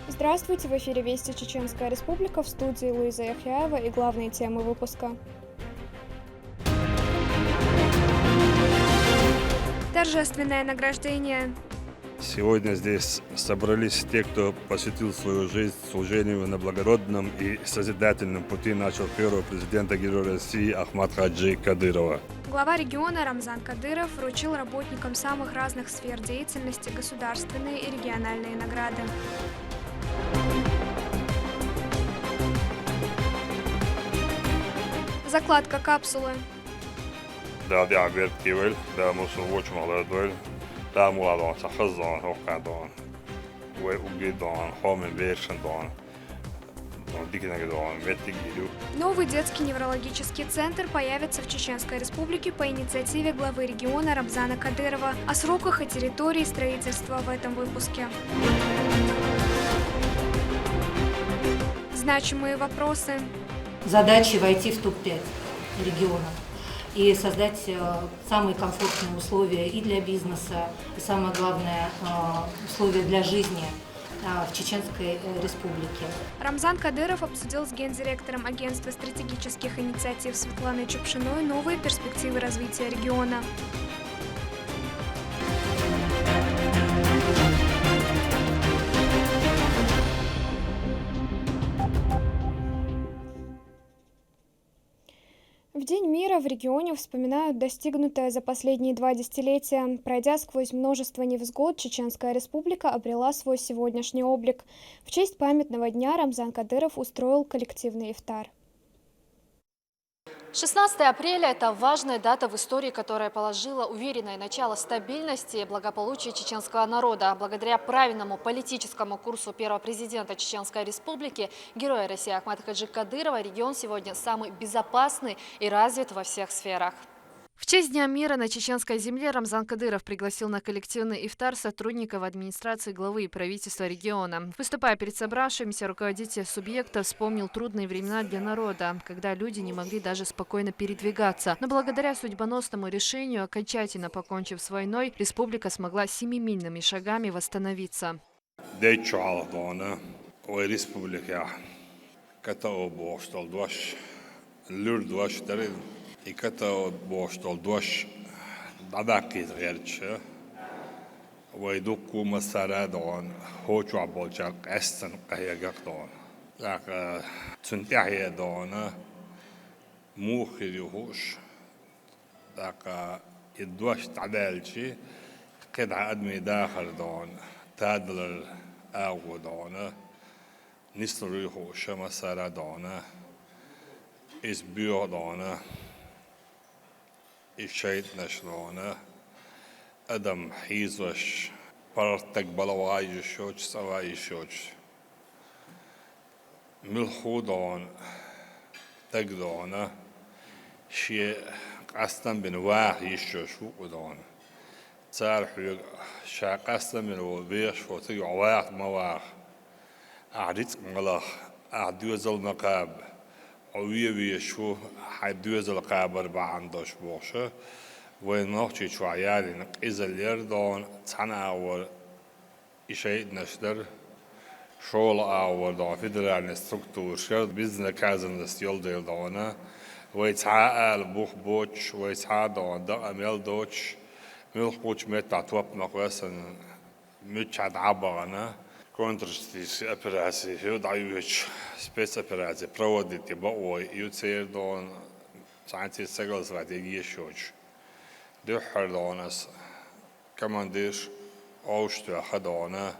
Здравствуйте, в эфире Вести Чеченская Республика, в студии Луиза Яхяева и главные темы выпуска. Торжественное награждение. Сегодня здесь собрались те, кто посвятил свою жизнь служению на благородном и созидательном пути нашего первого президента Героя России Ахмата Хаджи Кадырова. Глава региона Рамзан Кадыров вручил работникам самых разных сфер деятельности государственные и региональные награды. Закладка капсулы. Да, диабет кивел, да, мусор очень молодой, да, муладон, сахазон, хокадон, угидон, хомен вершендон, дикинагдон, ветигилю. Новый детский неврологический центр появится в Чеченской Республике по инициативе главы региона Рамзана Кадырова. О сроках и территории строительства в этом выпуске. Значимые вопросы. Задачи войти в топ-5 региона и создать самые комфортные условия и для бизнеса, и самое главное, условия для жизни в Чеченской Республике. Рамзан Кадыров обсудил с гендиректором Агентства стратегических инициатив Светланой Чупшиной новые перспективы развития региона. В День мира в регионе вспоминают достигнутое за последние 2 десятилетия. Пройдя сквозь множество невзгод, Чеченская Республика обрела свой сегодняшний облик. В честь памятного дня Рамзан Кадыров устроил коллективный ифтар. 16 апреля – это важная дата в истории, которая положила уверенное начало стабильности и благополучия чеченского народа. Благодаря правильному политическому курсу первого президента Чеченской Республики, героя России Ахмата Хаджи Кадырова, регион сегодня самый безопасный и развит во всех сферах. В честь Дня мира на чеченской земле Рамзан Кадыров пригласил на коллективный ифтар сотрудников администрации главы и правительства региона. Выступая перед собравшимися, руководитель субъекта вспомнил трудные времена для народа, когда люди не могли даже спокойно передвигаться. Но благодаря судьбоносному решению, окончательно покончив с войной, республика смогла семимильными шагами восстановиться. I kata boštol doš dadaki zgerče, vajduku masaradon, hoču abolčak esten kahjagakdon. Laka tsuntahjedona, muhir juhuš, laka iddoš tadalči, keda admi dakhardon, tadler agudona, nisru juhusha masaradona, isbyodona, الشيء نشلونه أدم حيزوش برتك بلواي شوش سواي شوش ملخودون تقدونه شيء قصدن بنواح يشوش وقدون تعرف شا قصدن بنواح فوتي عواح مواح أعريت ملخ أعدوز المقاب عوية شو حدوز القابر بعندش بوشه ونوحشي شو عيالي نقيز اليردون تناول إشي نشدر شغل أول دون فيدرال ستركتور شرد بيزن كازن نستيل ديل دونا ويتعاقل بوخ بوش ويتعادون دق أميل دوش ملخ بوش ميتا توب مقوسن متشعد عبغنا Kontrastis operācija, dajuši spēc operācija, проводити бой, юцердон, санти согласовать ешоч. Духардонас, командир, оушту хадона,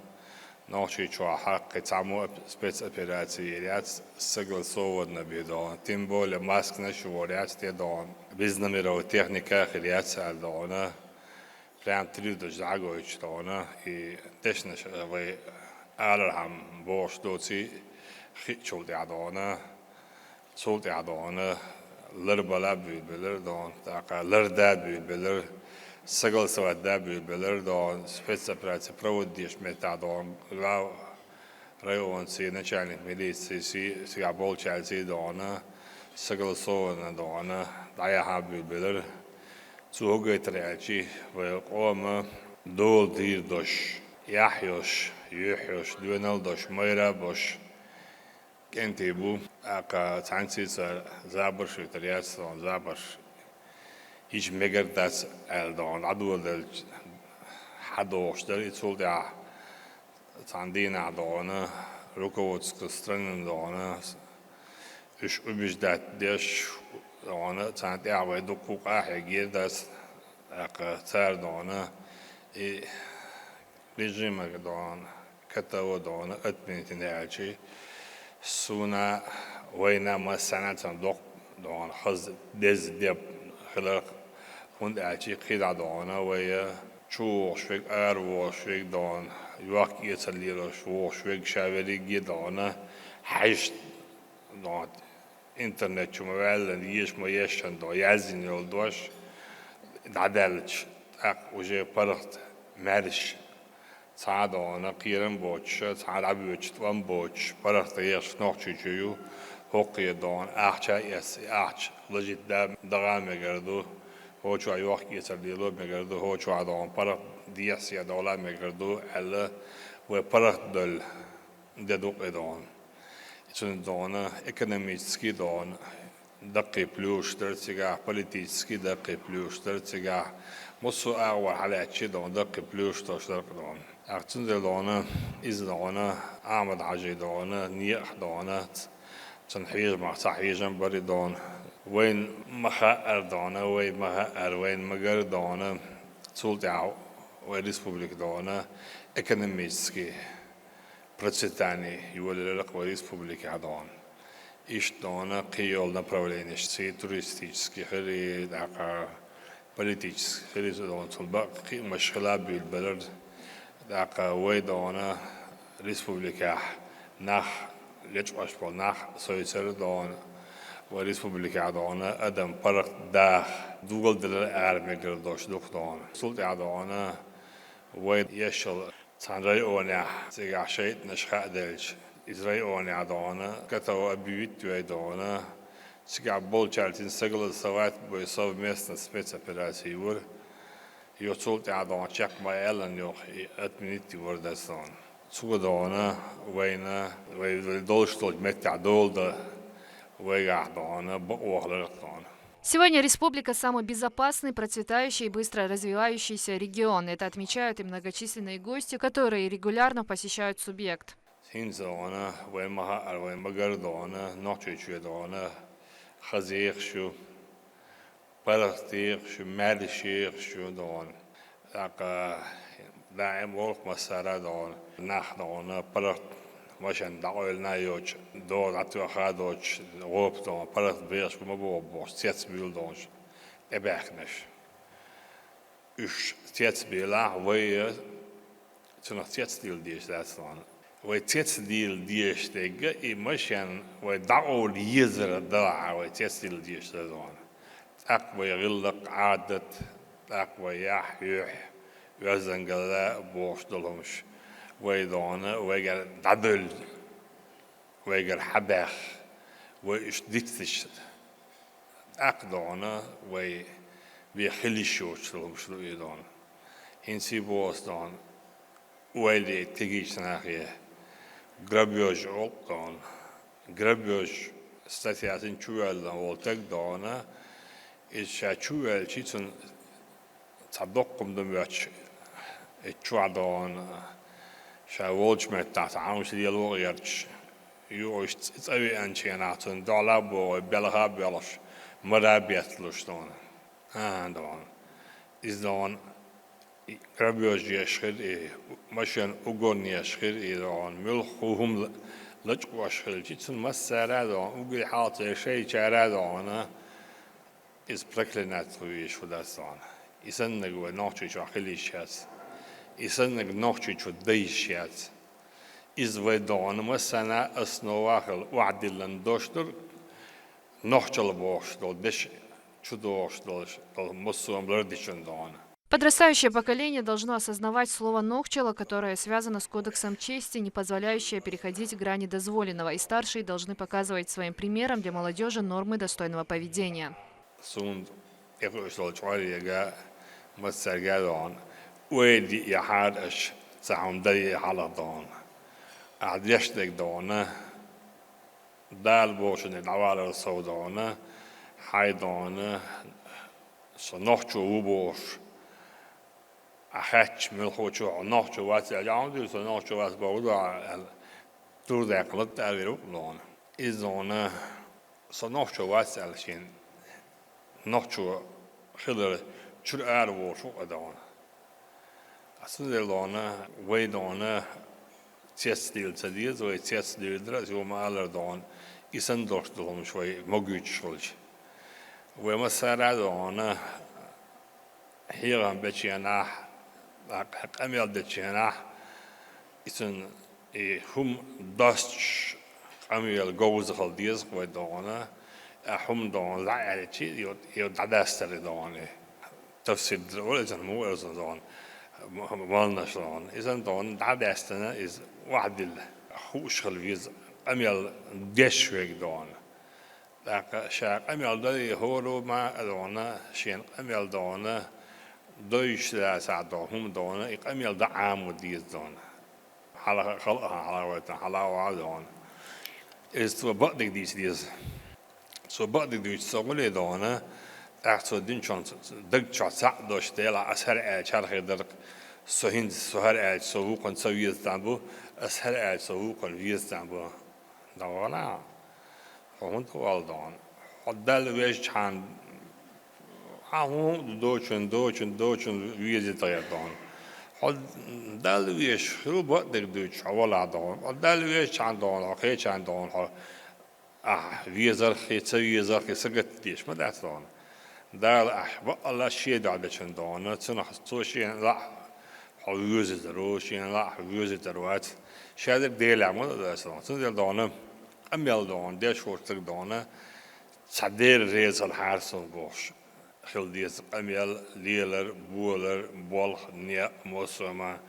ночи чуа хакки цаму спец операции, ряд согласовано бидон. Тем более маск нашего ряд тедон. Без номеров техника ряд сальдона. Прям 3 дождагоич дона и тешно вы Alarham borsdootsi chultiadona sultiadona lirbala bülbülür don taqa lirdad bülbülür sagal savadda bülbülür don спецоперация проводишь метадон районцы начальник милиции сега болчальцы дона согласовано дона даяха бülbülür цугайтрячи в кома дол дирдош Яхьош يحوش دوينالدوش ميرا بوش كنتيبو أكا تانسيس زابر شو ترياس زابر هيش مجر داس الدون عدو دل حدوش دل يتول دع تاندين عدونا روكوتس كسترن دونا إيش أبيش دات ديش دونا تانت أعوى دقوق أحيجير داس أكا تار دونا رجيم دون كتاو دون أتمنى نعيش سونا وينا ما سنة دوق دون خز دز ديب خلق هند عيش قيد دونا ويا شو شوك وشوك دون يوقت يتسليل شوك شاوري جدونا حيش دون إنترنت شو موبايل يش ما يشن دو يازين يولدوش دعدلش وجه برخت مارش سعد أنا قيرن بوتش سعد عبيوتش توان بوتش برخت يش نوعشي جيو هوقي دون أحشا يس أحش لجيت دغام مجردو هو شو أيوه يسرديلو مجردو هو شو عدون برخت ديس يا دولا مجردو ألا وبرخت دل ددوق دون إذن دون إقتصادي دون دقي بلوش درتجا بوليتيكي دقي بلوش درتجا مصو أول على شيء دون دقي بلوش تشترك دون أعتقد دون إذا دون عمد عجي دون نيح دون تنحيج مع صحيجا بري دون وين مخاء دون وين مخاء وين مجر دون سلطة وريسبوبليك دون إقتصادي بريطاني يولي لك وريسبوبليك دون إيش دونا قيول направление سي туристический خلي داقا политический خلي دون طلبق مشغلة بالبلد داقا وي دونا ريسبوبليكا ناخ ليش أشبال ناخ سويسر دون وريسبوبليكا دونا أدم برق داخ دوغل دلال أرمي قردوش دوخ دون سلطة دونا وي يشل تانري أونا سيقع شيء نشخاء دلش إسرائيل أونا دانا كتاو أبيوت دانا سيقع بولشالتين سجل السوات بيصاب ميسنا سميت أبراسيور يوصلت عدان شق ما إلن يوخ أتمنيتي وردستان سوق دانا وينا ويدولش تلج متع دول دا ويقع دانا بقوة دانا. Сегодня республика – самый безопасный, процветающий и быстро развивающийся регион. Это отмечают и многочисленные гости, которые регулярно посещают субъект. هنزانا وين مها وين مقردانا نوتشي دانا خزيق شو برختيق شو مالشيق شو دان لقى دائم ورق مسارة دان نخ دانا برخت ماشان دعوال نيوش دور عتوا خادوش غوب دان برخت بيش كم بوبوش تيت بيل دانش اباخنش إيش تيت بيلا ويا تنو تيت ديل ديش دان وتيتسديل ديش تيجا إيماشان ودعوا ليزر الدلع وتيتسديل ديش تزون أقوى يغلق عادة أقوى يحيح وزنجلا بوش دلهمش ويدانا ويجر دبل ويجر حبخ وإيش ديكتش أقدانا وي بيخليشوش دلهمش لويدان هنسي بوستان ويلي تيجيش ناحية grabjöž oltan, grabjöž statiatin čuveldan voltak dana, és a čuvel čicun تصدقكم دموش اتشوعدان شا volch met dat aanus die loriertsch juist het uit aanschijnaten dalabo belga belas marabiet dan en dan is dan grabjöž schid machine ugonia schid dan mulchum لجوا شغل جيتون مسارة دان وقول حاطة شيء شارع دانا إز بركلنات خويش وداستان إسن نجوا ناقشي شو خليش هات إسن نج ناقشي شو دايش هات إز ودان مسنا أسنواخل وعد لندوشتر ناقشل باش دال دش شو داش دال مسوم لرديشن دان. Подрастающее поколение должно осознавать слово «нохчела», которое связано с кодексом чести, не позволяющее переходить грани дозволенного, и старшие должны показывать своим примером для молодежи нормы достойного поведения. تعم دي على دون عاد يشتك دون دال بوشن العوالة السوداء حيدون سنوحشو وبوش أحتش ملخوشو نوحشو واسع جاودي سنوحشو واس بودا تور ذاك لط أغيرو لون إذن سنوحشو واسع شين نوحشو خلر شر أروشو أدون أصل لون ويدون تيستيل تديز وتيستيل درس يوم على دون يسندوش دون شوي موجود شولش ومسارع دون هيران بتشينا أميال بتشينا يسن هم داستش أميال جوز خالديز ودون هم دون لا يعني شيء يدعستر دون تفسير ولا إذا مو إذا دون مالنا شلون إذا دون دعستنا إز واحد الخوش خلفيز أميال دشوك دون لكن شاك أميال دلي هورو ما دون شين أميال دون دويش لا ساعدون هم دون أميال دعام وديز دون على خلقها على وقتها على وعدون إز تو بعدك ديز سو بعدك ديز سوالي دون أحسن دين شان دق شان ساعد دوش تلا أسهر شرخ درك سهين سهر سووقن سويز تنبو أسهر سووقن ويز تنبو دوانا هم توالدون حدال ويش عن هم دوشن ويز تيردون حدال ويش خلو بعدك دوش أولا دون حدال ويش عن دون أخيش عن دون ويزر خيت ويزر خي سقط ديش ما دون دال أحب الله شيء دعوة شندون تنا حصوشين لا حويز الدروشين لا حويز الدروات شادر ديل عمود داسون تندل دونه أميل دون ديش ورتك دونه صدير ريز الحارسون بوش خل ديز أميل ليلر بولر بولخ نيا موسما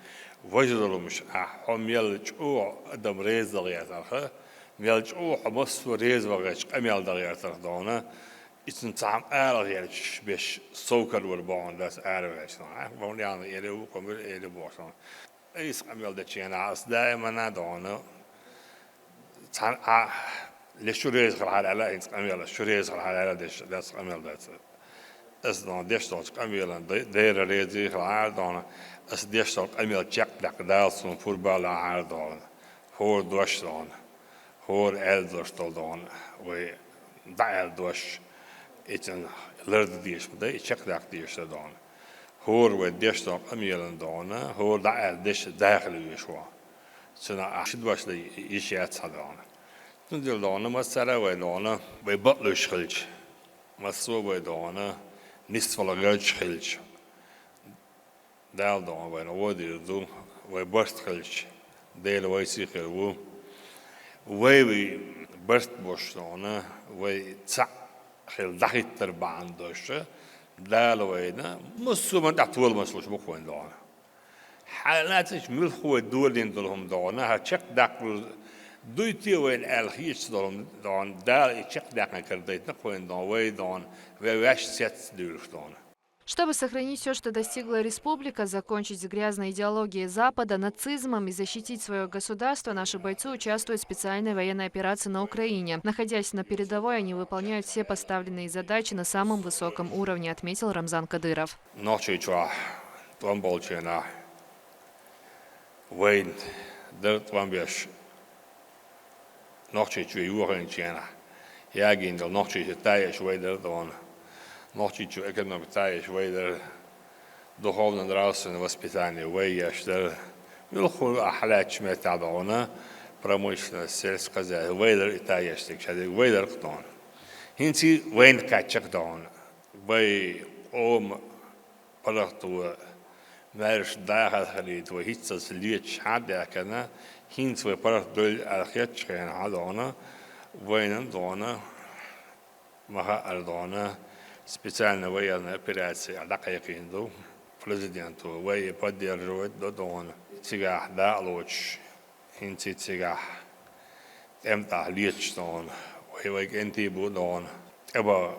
وجدوا مش أميل جو أدم ريز دغيات أخه ميل جو حمص وريز وغش أميل دغيات دونه إذن تعم آرغيش بيش سوكر وربان داس آرغيش بون يعني إلى وكمل إلى بوشان إيش أميل دتشينا أص دائما نادونه تعم لشوريز خلال على إنس أميل شوريز خلال على داس أميل داس أص دون ديش دوت أميل دير ريزي خلال دونه أص ديش دوت أميل تشك دك داس من فوتبال عار دونه هور دوش دونه هور دوش دونه و دايل دوش إتن لرد ديش مده يشك داك ديش دون هور وديش دون أميلن دون هور داعل ديش داخل يشوا سنا عشد واش لي يشيات صدون تندل دون مسألة ودون ويبطلش خلج مسوا ودون نصف الغرج خلج دال دون وين ودي دو ويبرت خلج ديل ويسي خلو وي برت بوش دون ويتسع خيل دخيت تربعن دوشة دالوينا مسوما تعطول مسلوش بخوين دون حالاتش ملخو الدولين دولهم دونا هتشك داقل دويتي وين الخيش دولهم دون دال يشك داقل كرديت نخوين دون وي دون ويواش سيت دولش دون. Чтобы сохранить все, что достигла республика, закончить с грязной идеологией Запада, нацизмом и защитить свое государство, наши бойцы участвуют в специальной военной операции на Украине. Находясь на передовой, они выполняют все поставленные задачи на самом высоком уровне, отметил Рамзан Кадыров. Ночью экономика швейдер духовно нравственное воспитание вейяштер милху ахлач метадона промышленность сельское хозяйство вейдер итаяштик шадик вейдер ктон хинти вейн качак дон вей ом парахту мерш дахал халит вихитсас лич хадякана хинт вей парахдул алхиач кен хадона вейн дона маха ардона специальная военная операция дакаякин до президенту вей поддерживает до дон тига да лоч хинти тига эмта лич дон вей генти бу дон эба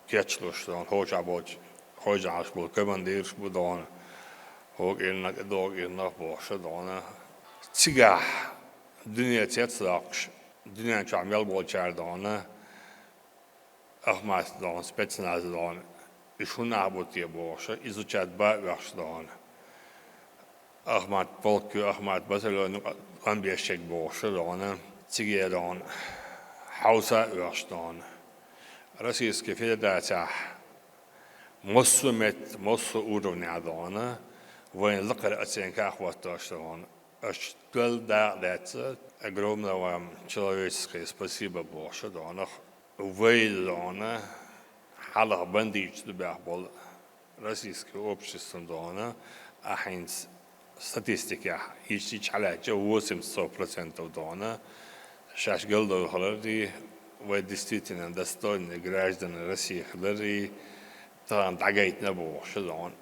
кечлуш дон хожабоч хожаш бу командир бу дон هو إنك دوق إنك بوش دونا تيجا دنيا تيتلاقش دنيا تعمل بولشار دونا أخماس دون سبتناز دون إشون عبوتي بوش إزوجات باش دون أخمات بولكو أخمات بسلون أن بيشك بوش دون تيجي دون حوسا باش دون رئيس فيدراسيا مصر أورونا دون وين لقر أتين كأخواتش دون أشتغل دارت огромное вам человеческое спасибо Боже донах выйдона халах бандич дубях бол российское общество дона ахинс статистика ищич халача 80% дона шаш голдо халарди вы действительно достойные граждане России халари там дагайт на Боже дон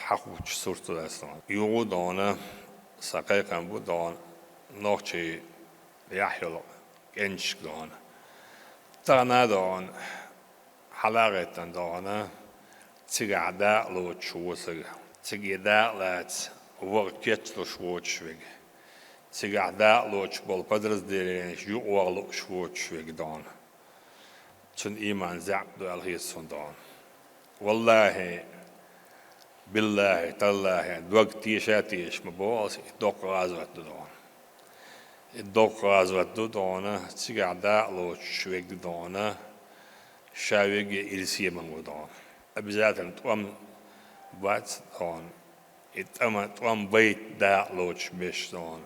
хахуч сурту дастон юго дона сакайкан бу дон نوچی یحیل گنج دان تانا دان حلاقتن دانه تیگادا لوت شوسگ تیگادا لات وقت لو شوت شوگ تیگادا لوت بول پدرز دیرینش یو اول شوت شوگ دان چون ایمان زعب دو الهیسون دان والله بالله تالله وقت تیشاتیش مباس دوق غازوت دان الدوق غازوت دونه تيجعدا لو شويك دونه شاويك إلسية من دون أبزاتن توام بات دون إتأم توام بيت دا لوش بيش دون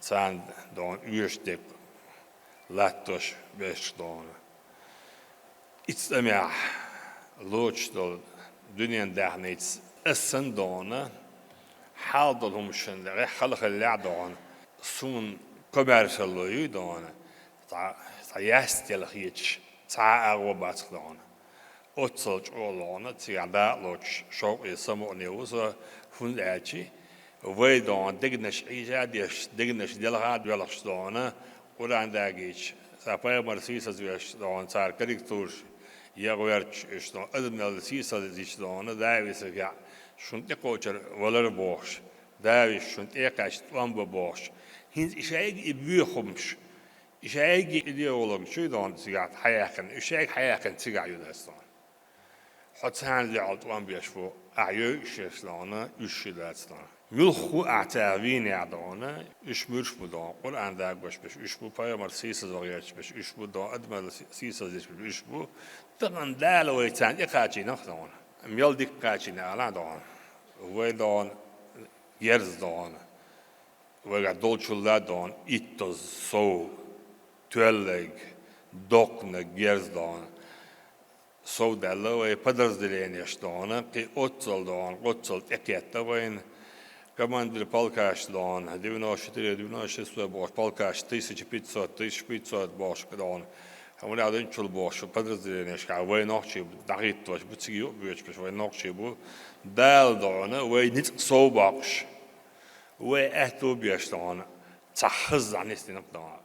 تان دون يشتك لاتوش بيش دون إتأمع لوش دول دنيا دهنيت السن دونه حال دولهم شن لغي خلق اللي دون سون commercial دونه تا يستيل خيتش تا أغوبات دونه أتصل جولونه تيجا لوش شوق يسمو نيوزا فون أجي ويدون دقنش إيجاديش دقنش دلها دولش دونه وران داقيش سافر مرسيس زوجش دون صار كاريكتور يغيرش إشتون أدنى السيس زيش دونه داويس يا شنت قوتر ولا بوش داويش شنت إيقاش توام بوش هنز إشاعي بيخمش إشاعي إديولوج شو دون تيجات حياكن إشاعي حياكن تيجا يدستان حتى لعلت وان بيشفو أعيو إشيسلانا إشيلاتنا ملخو أعتابين يعدونا إش مرش بدون قرآن داق بش إش بو بايمر سيسا زغيرش بش إش بو دون أدمال سيسا زيش بش إش بو طبعا دالو يتان إقاچي نخدون ميل ديك قاچي نعلا دون ويدون يرز دون ويقع دولشولا دون إتوز سو تولج دوقنا يرز دون سو دالو بدرز دلين يشتون قي أتصل دون أتصل تكيتا وين كمان دل بالكاش دون ديناش سو باش بالكاش 1500 باش دون همون عادين شل باش بدرز دلين يشكا وين نقشي دقيت باش بتسيو بيش باش وين نقشي بو دال دون وين نت سو باش وأهتو بيشتون تحز عن استناب دون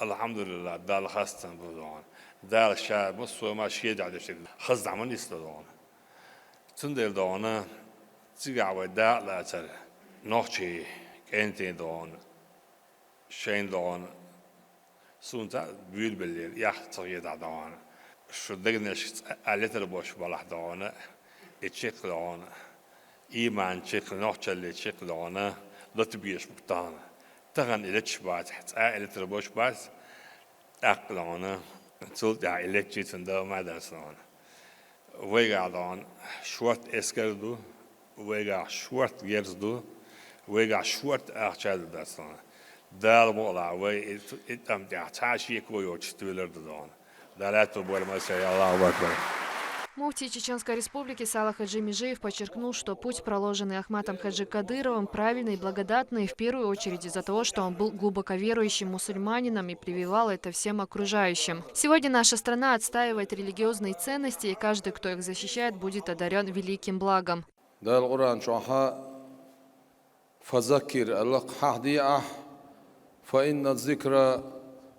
الحمد لله دال خاصة بدون دال شاب مصر ما شيء جالس خز عمل يستدون تندل دونه تيجا ودا لا تر نوشي كنتين دون شين دون سونتا بيل بالليل يحتاج دون شو دقنش علتر باش بالح دونه اتشيك دون إيمان تشيك نوشي اللي تشيك دونه لا تبيش مقطعنا تغن إلى تشبات حتى إلى تربوش بس أقلنا تقول يا إلى تجيت عنده ما درسنا ويقعدون شوات إسكردو ويقع شوات يرزدو ويقع شوات أخشاد درسنا دار مولا وي إتمتع تعشي كويوش تولر دون داراتو بول مسيا الله أكبر. Муфтий Чеченской Республики Саала Хаджи Межиев подчеркнул, что путь, проложенный Ахматом Хаджи Кадыровым, правильный и благодатный, в первую очередь из-за того, что он был глубоко верующим мусульманином и прививал это всем окружающим. Сегодня наша страна отстаивает религиозные ценности, и каждый, кто их защищает, будет одарен великим благом.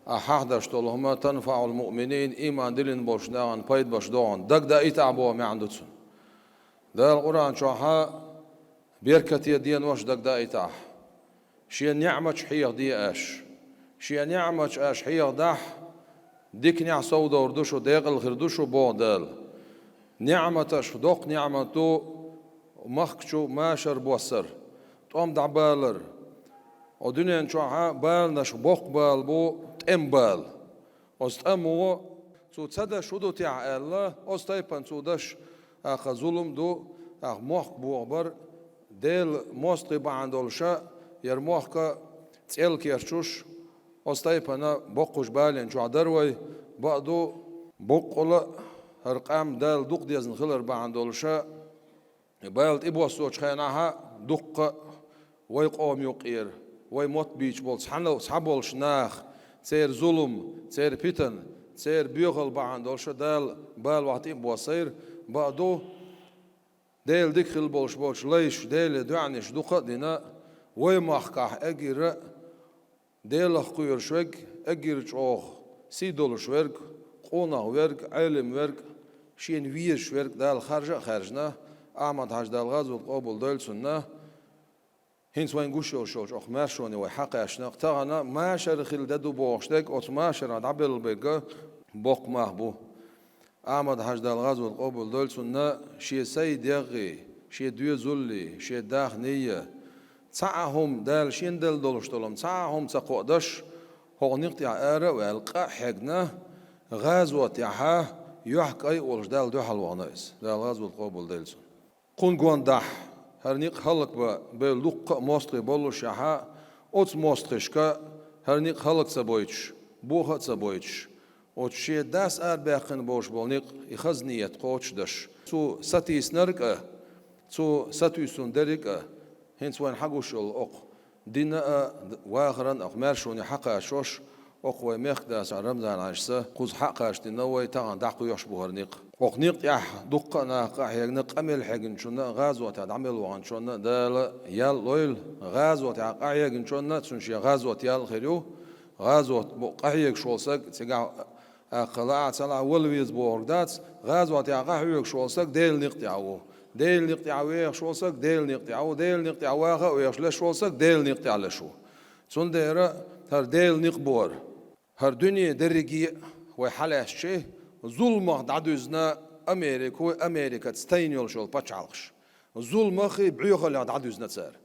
أحد أشتغلهما تنفع المؤمنين إيمان دلين بوشدان بايد بوشدان دق دا إتعبوا ما عندتون ده القرآن شوحا بيركت يدين وش دق دايتاه شي نعمة حيغ دي اش شي نعمة اش حيغ دح ديك نع سودا وردوشو ديغل غردوشو بودل نعمة اش دوق نعمة تو مخكشو ماشر بوسر توم دعبالر ودنيا نشوعها بال نش بوق بال بو تم بال استمو تو تصدق شدو تاع الله استيبن تو دش اخ ظلم دو اخ موخ بوغبر ديل موستي باندولشا يرموخك تيل كيرشوش استيبن بوقش بالين شو دروي بعدو بوقل هرقام دال دوق ديزن خلر باندولشا بالت ابوسوچ خيناها دوق ويقوم يقير ويموت بيش بول صحابولش ناخ سير ظلم سير بيتن سير بيغل باندولشا دال بال وقت ابوسير بعدو ديل ديخل بولش ليش ديل دعنش دوق دينا ويمخكح اجر ديل خير شوك اجر چوغ سيدول شورك قونا ورك علم ورك شين وير شورك دال خرجنا احمد حاج دال غاز وقبول دول سنه هنس وين گوشو شوش اخ ماشوني وحق اشناق تانا ما شرخل ددو بوخشتك اوت ما شر دبل بيغ بوق محبو احمد حاج دال غاز وقبول دول سنه شي سيد يغي شي دو زولي شي داخ نيه تعهم دال شين دل دولشتلم تعهم تقودش هو نقطع اره والقى حقنا غازوه يحا يحكي ولش دال دو حلوانيس دال غاز وقبول دلسون قون گوندح هرنيق خلق بلوق موستري بولش يحا اوت موسترشكا هرنيق خلق سبويتش بوخ سبويتش اوتشي داس ارباقن بوش بولنيق يخزنيت قوتش دش تو ساتيس نرك تو ساتيسون درك هنس وين حقوش الاق دينا واغرن اق مارشوني حقا شوش اق ومخداس رمضان عشسه قوز حقاش دينوي تاع دقو يوش بوهرنيق وقنيق يح دقنا قاحيق امل حقن شنا غازوه تاع عمل وان شنا دال يال لويل غازوه تاع قاحيق شنا تشنشي غازوه يال خيرو غازوه قاحيق شولسك تيغا قلاع صلا ولويز بوردات غازوه تاع قاحيق شولسك ديل نقطعو ديل نقطعو شولسك ديل نقطعو ديل نقطعو ويش لا شولسك ديل نقطع لشو صنديره هر ديل نقبور هر دنيا درجي وحلاش شيء ظلمه دعدوزنا أمريكا تستينيول شول باتشالخش ظلمه خي بعيوغل دعدوزنا تسار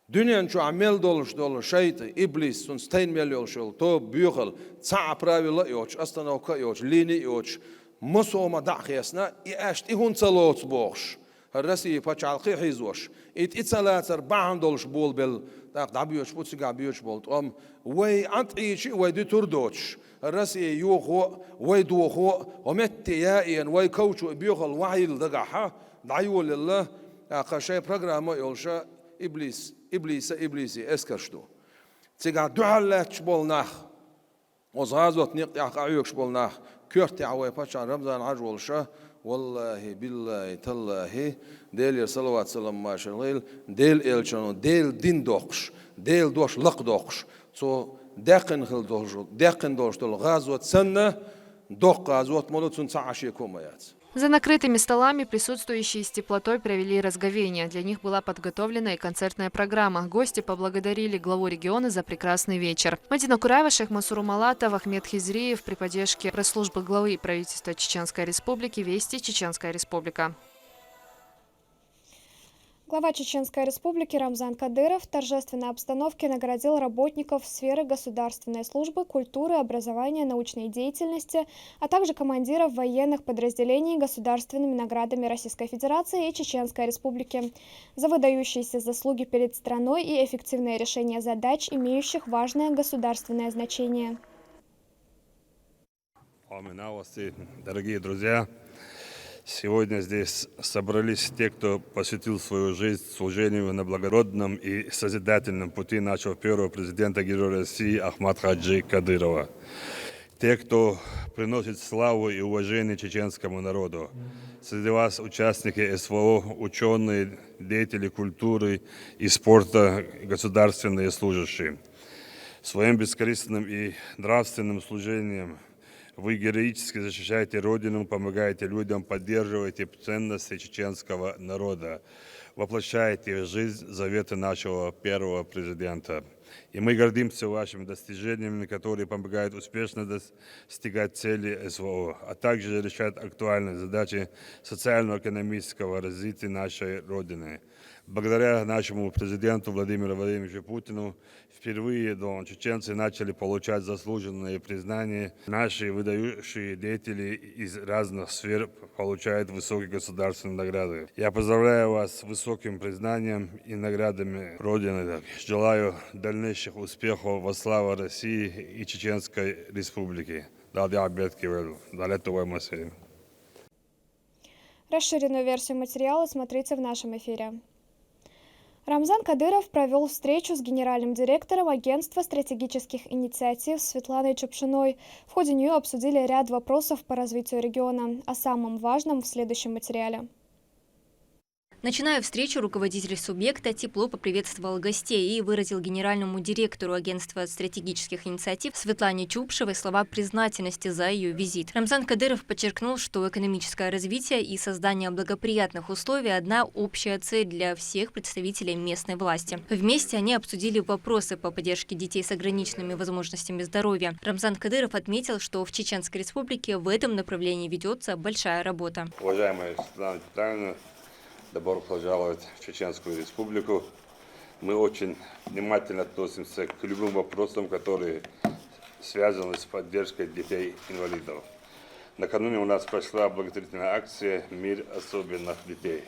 دنيا نشو عمل دول شيط إبليس سن ستين مليون شول تو بعيوغل تسع правила يوش أستنوكا يوش ليني يوش مسوما دعخيسنا يأشت إهون تلوت بوخش الرسي باتشالخي حيزوش إتسالاتر بعن دولش بول بل دعبيوش بوتسيقع بيوش بولت وي عطيشي وي دي تردوش الرسي يوخو ويدوخو ومتي يائيا ويكوشو بيوخل وعيل دقاحا دعيول الله قشاي برنامج يولشا إبليسي اسكرشتو تيقع دعالات شبولناخ وزغازوت نقطع قاعيوك شبولناخ كورتي عوي باشا رمضان عجولشا والله بالله تالله ديل صلوات سلام ما شغيل ديل إلشانو ديل دين دوخش ديل دوش لق دوخش تو دقن دوش تل غازوت سنة دوق غازوت молодцун цааши комаят. За накрытыми столами присутствующие с теплотой провели разговение. Для них была подготовлена и концертная программа. Гости поблагодарили главу региона за прекрасный вечер. Мадина Кураева, Шейх Мансур Умалатов, Ахмед Хизриев при поддержке пресс-службы главы правительства Чеченской Республики «Вести Чеченская Республика». Глава Чеченской Республики Рамзан Кадыров в торжественной обстановке наградил работников сферы государственной службы, культуры, образования, научной деятельности, а также командиров военных подразделений государственными наградами Российской Федерации и Чеченской Республики за выдающиеся заслуги перед страной и эффективное решение задач, имеющих важное государственное значение. Дорогие друзья, сегодня здесь собрались те, кто посвятил свою жизнь служению на благородном и созидательном пути нашего первого президента Героя России Ахмада Хаджи Кадырова. Те, кто приносит славу и уважение чеченскому народу. Среди вас участники СВО, ученые, деятели культуры и спорта, государственные служащие. Своим бескорыстным и нравственным служением вы героически защищаете Родину, помогаете людям, поддерживаете ценности чеченского народа. воплощаете в жизнь заветы нашего первого президента. И мы гордимся вашими достижениями, которые помогают успешно достигать цели СВО, а также решать актуальные задачи социально-экономического развития нашей Родины. Благодаря нашему президенту Владимиру Владимировичу Путину впервые чеченцы начали получать заслуженные признания. Наши выдающие деятели из разных сфер получают высокие государственные награды. Я поздравляю вас с высоким признанием и наградами Родины. Желаю дальнейших успехов во славу России и Чеченской Республики. Расширенную версию материала смотрите в нашем эфире. Рамзан Кадыров провел встречу с генеральным директором Агентства стратегических инициатив Светланой Чупшиной. В ходе нее обсудили ряд вопросов по развитию региона. О самом важном в следующем материале. Начиная встречу, руководитель субъекта тепло поприветствовал гостей и выразил генеральному директору Агентства стратегических инициатив Светлане Чупшевой слова признательности за ее визит. Рамзан Кадыров подчеркнул, что экономическое развитие и создание благоприятных условий – одна общая цель для всех представителей местной власти. Вместе они обсудили вопросы по поддержке детей с ограниченными возможностями здоровья. Рамзан Кадыров отметил, что в Чеченской Республике в этом направлении ведется большая работа. Уважаемая Светлана Витальевна, добро пожаловать в Чеченскую Республику. Мы очень внимательно относимся к любым вопросам, которые связаны с поддержкой детей-инвалидов. Накануне у нас прошла благотворительная акция «Мир особенных детей».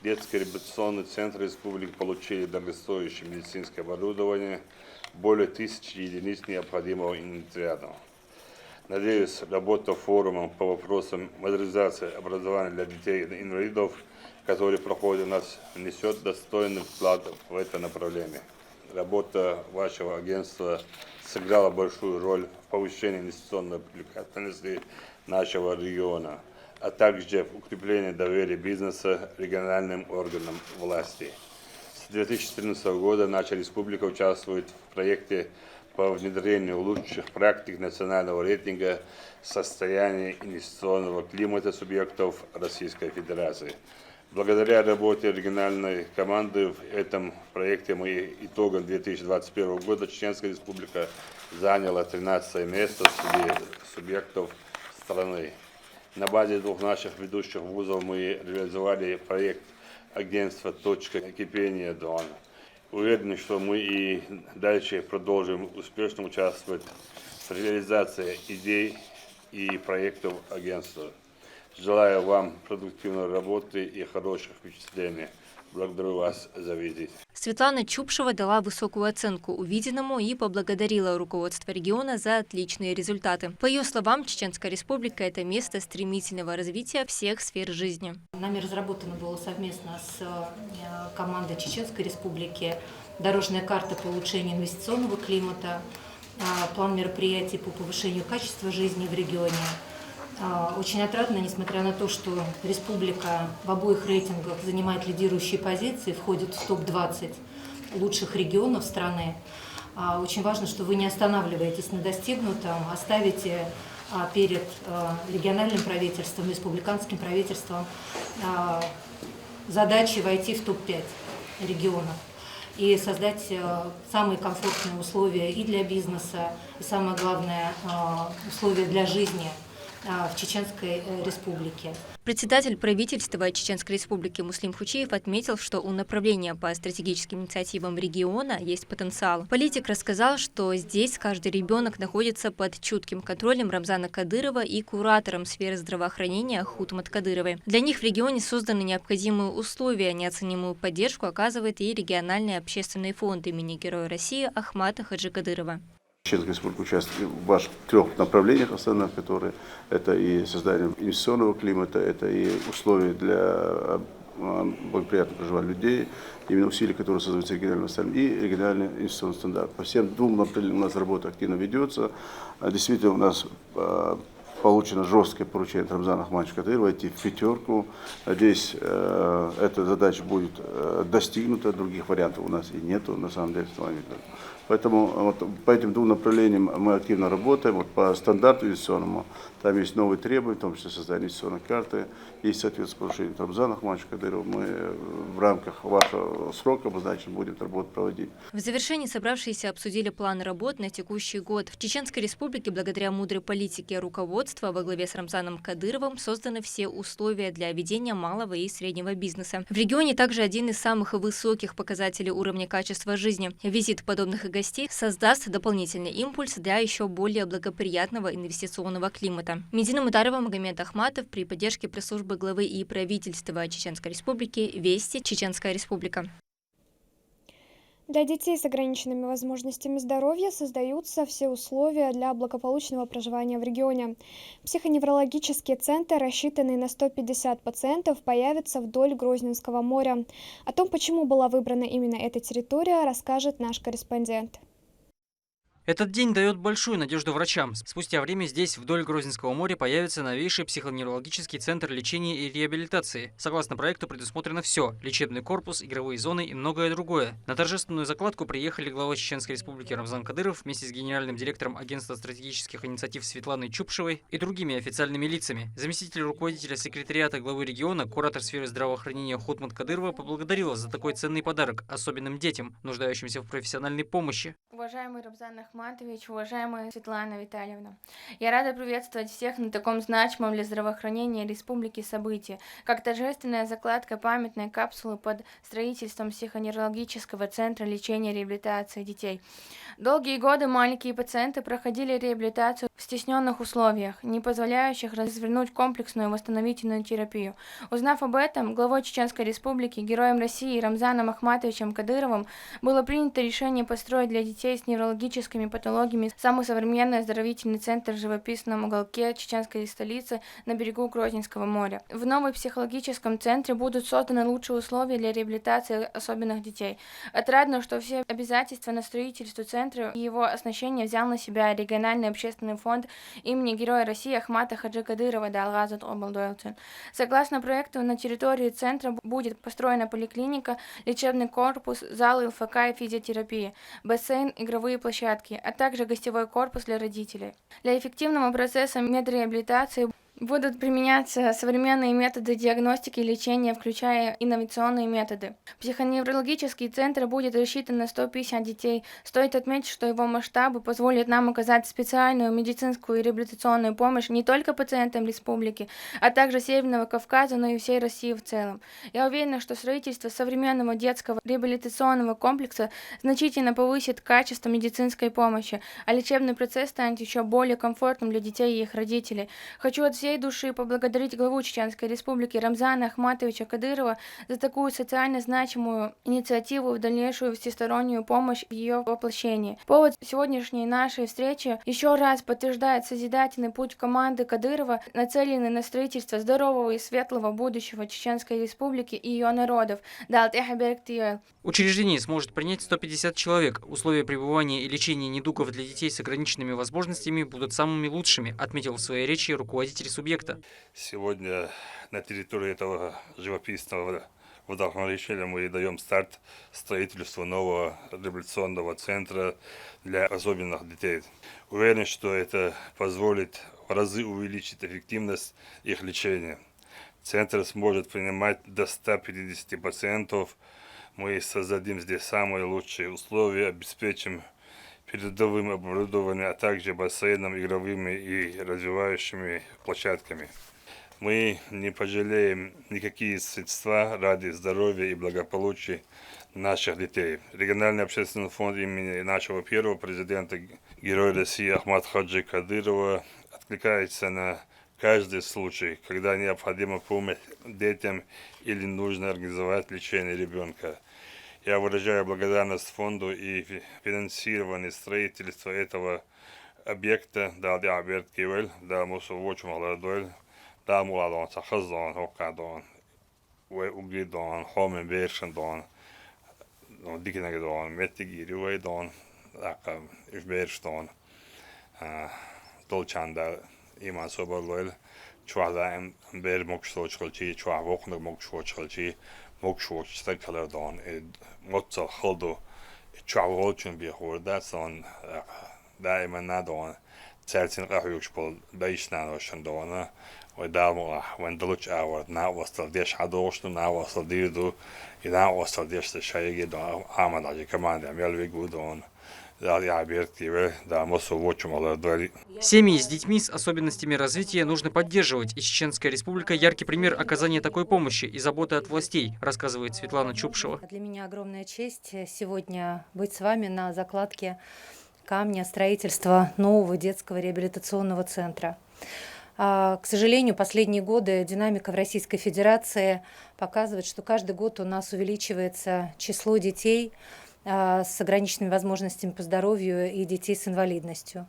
Детский реабилитационный центр республики получили дорогостоящее медицинское оборудование, более 1000 единиц необходимого инвентаря. Надеюсь, работа форума по вопросам модернизации образования для детей-инвалидов, который проходит у нас, несет достойный вклад в это направление. Работа вашего агентства сыграла большую роль в повышении инвестиционной привлекательности нашего региона, а также в укреплении доверия бизнеса региональным органам власти. С 2014 года наша республика участвует в проекте по внедрению лучших практик национального рейтинга состояния инвестиционного климата субъектов Российской Федерации. Благодаря работе региональной команды в этом проекте мы итогом 2021 года Чеченская Республика заняла 13 место среди субъектов страны. На базе двух наших ведущих вузов мы реализовали проект агентства «Точка кипения Дон». Уверен, что мы и дальше продолжим успешно участвовать в реализации идей и проектов агентства. Желаю вам продуктивной работы и хороших впечатлений. Благодарю вас за визит. Светлана Чупшева дала высокую оценку увиденному и поблагодарила руководство региона за отличные результаты. По ее словам, Чеченская Республика – это место стремительного развития всех сфер жизни. Нами разработано было совместно с командой Чеченской Республики дорожная карта по улучшению инвестиционного климата, план мероприятий по повышению качества жизни в регионе. Очень отрадно, несмотря на то, что республика в обоих рейтингах занимает лидирующие позиции, входит в топ-20 лучших регионов страны. Очень важно, что вы не останавливаетесь на достигнутом, а ставите перед региональным правительством, республиканским правительством задачи войти в топ-5 регионов и создать самые комфортные условия и для бизнеса, и самое главное, условия для жизни в Чеченской Республике. Председатель правительства Чеченской Республики Муслим Хучиев отметил, что у направления по стратегическим инициативам региона есть потенциал. Политик рассказал, что здесь каждый ребенок находится под чутким контролем Рамзана Кадырова и куратором сферы здравоохранения Хутмат Кадыровой. Для них в регионе созданы необходимые условия, неоценимую поддержку оказывает и региональный общественный фонд имени Героя России Ахмата Хаджи Кадырова. Чеченская Республика участвует в ваших 3 направлениях основных, которые это и создание инвестиционного климата, это и условия для благоприятного проживания людей, именно усилия, которые создаются региональным стандартом, и региональный инвестиционный стандарт. По всем 2 направлениям у нас работа активно ведется. Действительно, у нас получено жесткое поручение от Рамзана Ахматовича Кадырова войти в 5. Надеюсь, эта задача будет достигнута. Других вариантов у нас и нету, на самом деле, с вами. Поэтому вот по этим двум направлениям мы активно работаем. Вот по стандарту инвестиционному там есть новые требования, в том числе создание инвестиционной карты. И, соответственно, поручение Рамзана Ахматовича Кадырова мы в рамках вашего срока обозначен будем эту работу проводить. В завершении собравшиеся обсудили план работ на текущий год. В Чеченской Республике благодаря мудрой политике руководства во главе с Рамзаном Кадыровым созданы все условия для ведения малого и среднего бизнеса. В регионе также один из самых высоких показателей уровня качества жизни. Визит подобных гостей создаст дополнительный импульс для еще более благоприятного инвестиционного климата. Медина Мутарова, Магомед Ахматов при поддержке пресс-службы главы и правительства Чеченской Республики «Вести. Чеченская Республика». Для детей с ограниченными возможностями здоровья создаются все условия для благополучного проживания в регионе. Психоневрологический центр, рассчитанный на 150 пациентов, появится вдоль Грозненского моря. О том, почему была выбрана именно эта территория, расскажет наш корреспондент. Этот день дает большую надежду врачам. Спустя время здесь, вдоль Грозненского моря, появится новейший психоневрологический центр лечения и реабилитации. Согласно проекту предусмотрено все – лечебный корпус, игровые зоны и многое другое. На торжественную закладку приехали глава Чеченской Республики Рамзан Кадыров вместе с генеральным директором Агентства стратегических инициатив Светланой Чупшевой и другими официальными лицами. Заместитель руководителя секретариата главы региона, куратор сферы здравоохранения Хутмат Кадырова поблагодарила за такой ценный подарок особенным детям, нуждающимся в профессиональной помощи. Уважаемый Рамзан Ахматович, уважаемая Светлана Витальевна, я рада приветствовать всех на таком значимом для здравоохранения республики событии, как торжественная закладка памятной капсулы под строительством психоневрологического центра лечения и реабилитации детей. Долгие годы маленькие пациенты проходили реабилитацию в стесненных условиях, не позволяющих развернуть комплексную восстановительную терапию. Узнав об этом, главой Чеченской Республики, героем России Рамзаном Ахматовичем Кадыровым было принято решение построить для детей с неврологическими патологиями самый современный оздоровительный центр в живописном уголке чеченской столицы на берегу Грозненского моря. В новом психологическом центре будут созданы лучшие условия для реабилитации особенных детей. Отрадно, что все обязательства на строительство центра и его оснащение взял на себя региональный общественный фонд имени Героя России Ахмата Хаджи Кадырова Далгазат Облдойлцин. Согласно проекту, на территории центра будет построена поликлиника, лечебный корпус, залы ЛФК и физиотерапии, бассейн, игровые площадки, а также гостевой корпус для родителей. Для эффективного процесса медреабилитации будут применяться современные методы диагностики и лечения, включая инновационные методы. Психоневрологический центр будет рассчитан на 150 детей. Стоит отметить, что его масштабы позволят нам оказать специальную медицинскую и реабилитационную помощь не только пациентам республики, а также Северного Кавказа, но и всей России в целом. Я уверена, что строительство современного детского реабилитационного комплекса значительно повысит качество медицинской помощи, а лечебный процесс станет еще более комфортным для детей и их родителей. Хочу от всей души поблагодарить главу Чеченской Республики Рамзана Ахматовича Кадырова за такую социально значимую инициативу и в дальнейшую всестороннюю помощь в ее воплощении. Повод сегодняшней нашей встречи еще раз подтверждает созидательный путь команды Кадырова, нацеленный на строительство здорового и светлого будущего Чеченской Республики и ее народов. Учреждение сможет принять 150 человек. Условия пребывания и лечения недугов для детей с ограниченными возможностями будут самыми лучшими, отметил в своей речи руководитель субъекта. Сегодня на территории этого живописного водохранилища мы даем старт строительству нового реабилитационного центра для особенных детей. Уверен, что это позволит в разы увеличить эффективность их лечения. Центр сможет принимать до 150 пациентов. Мы создадим здесь самые лучшие условия, обеспечим передовым оборудованием, а также бассейном, игровыми и развивающими площадками. Мы не пожалеем никакие средства ради здоровья и благополучия наших детей. Региональный общественный фонд имени нашего первого президента, Героя России Ахмата Хаджи Кадырова, откликается на каждый случай, когда необходима помощь детям или нужно организовать лечение ребенка. Я выражаю благодарность фонду и финансированию строительства этого объекта, да, Аберт Кивель, да, Мусовоч Маладуэль, да, Муладон, Сахаздон, Хокадон, Угидон, Хомен Бершендон, Дикинагдон, Меттигири, Уэйдон, Ишберштон, Толчанда, Иман Соборлуэль, Чуахда Бер Мокшочхолчи, Чуахвокнаг Мокшочхолчи, Мокшочстакалердон, Моцал Холду, تعود شن بيخوردا صون دائما نادون تالتين قهويش بول بيشنا وشن دونا ودامو وندلوش أورد نا وصل ديش عدوش نا وصل ديدو إذا وصل ديش الشيء جدو عمل على كمان يعمل بيجودون. Семьи с детьми с особенностями развития нужно поддерживать, и Чеченская Республика – яркий пример оказания такой помощи и заботы от властей, рассказывает Светлана Чупшева. Для меня огромная честь сегодня быть с вами на закладке камня строительства нового детского реабилитационного центра. К сожалению, последние годы динамика в Российской Федерации показывает, что каждый год у нас увеличивается число детей с ограниченными возможностями по здоровью и детей с инвалидностью.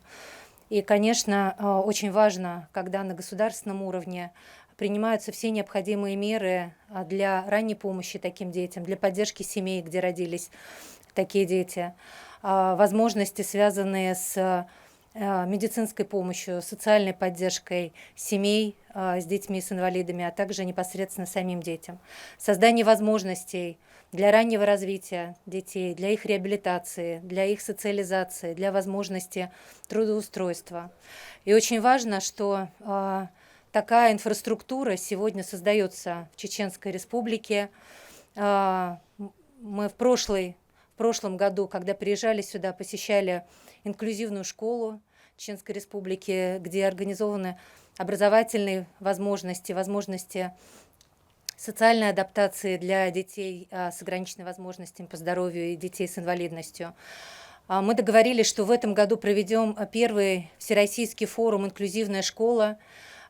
И, конечно, очень важно, когда на государственном уровне принимаются все необходимые меры для ранней помощи таким детям, для поддержки семей, где родились такие дети, возможности, связанные с медицинской помощью, социальной поддержкой семей с детьми с инвалидами, а также непосредственно самим детям. Создание возможностей для раннего развития детей, для их реабилитации, для их социализации, для возможности трудоустройства. И очень важно, что такая инфраструктура сегодня создается в Чеченской Республике. Мы в прошлом году, когда приезжали сюда, посещали инклюзивную школу Чеченской Республики, где организованы образовательные возможности социальной адаптации для детей с ограниченными возможностями по здоровью и детей с инвалидностью. Мы договорились, что в этом году проведем первый всероссийский форум «Инклюзивная школа»